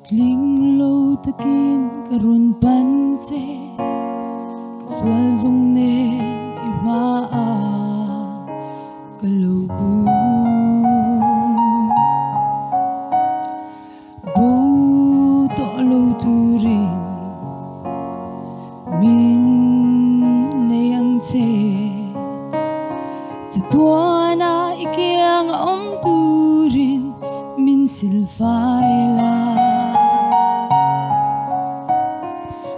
Kling lâu takin karun panse Kaswal zong nen imaa Kalogu Boto alo turin Min neyang tse Tuana ikiang om turin Min silfaila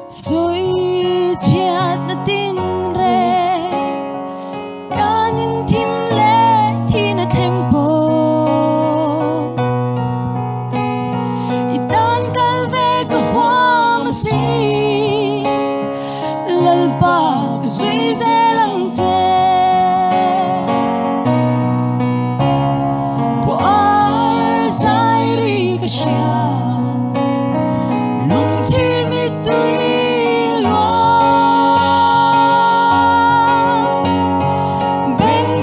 Soi chiat na tin re Kanin tim le Tina tempo Itan kalve kahwa masi Lalpa kasui zelang te Puar zairi kasya Lung tirmi tui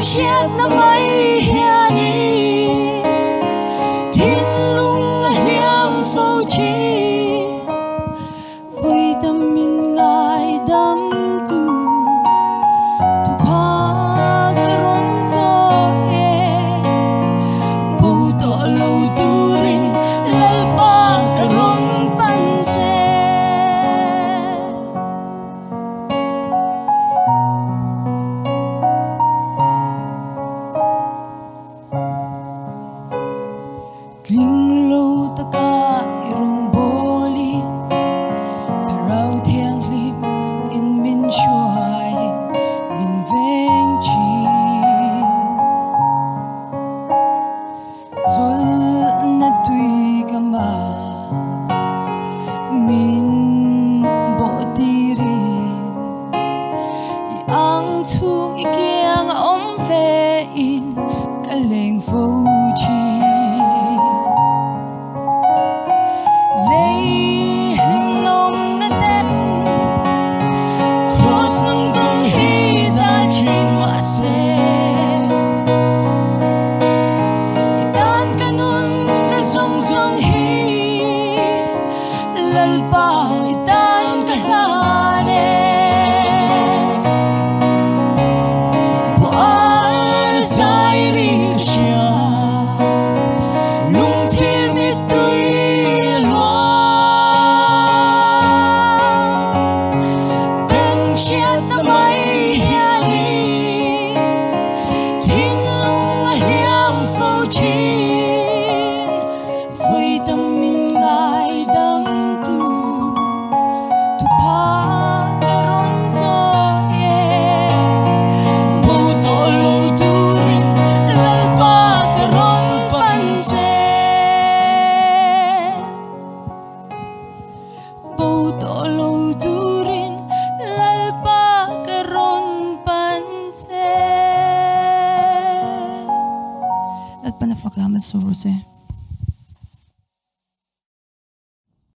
Chiat na mai hiani Thiên lung liam phô chi Với tâm min ngài đắm tu Tu pa karon cho e Bầu tọ lâu tu rin Lalpa karon panse Kling lâu ta ka irong boli Sa rau thiang lim in min shuai Min veng chin Zul na tui kama Min bo tirin Yang chung ikiang om ve in Kaleng phô chi Lalpa itan kalane Puar zairi kasya Lung tirmi tui lua Beng chiat na mai hiani Thiên lung liam phô chin Với tâm min ngài đắm Boto lo turin Lalpa karon panse Lalpa na fakamat suruse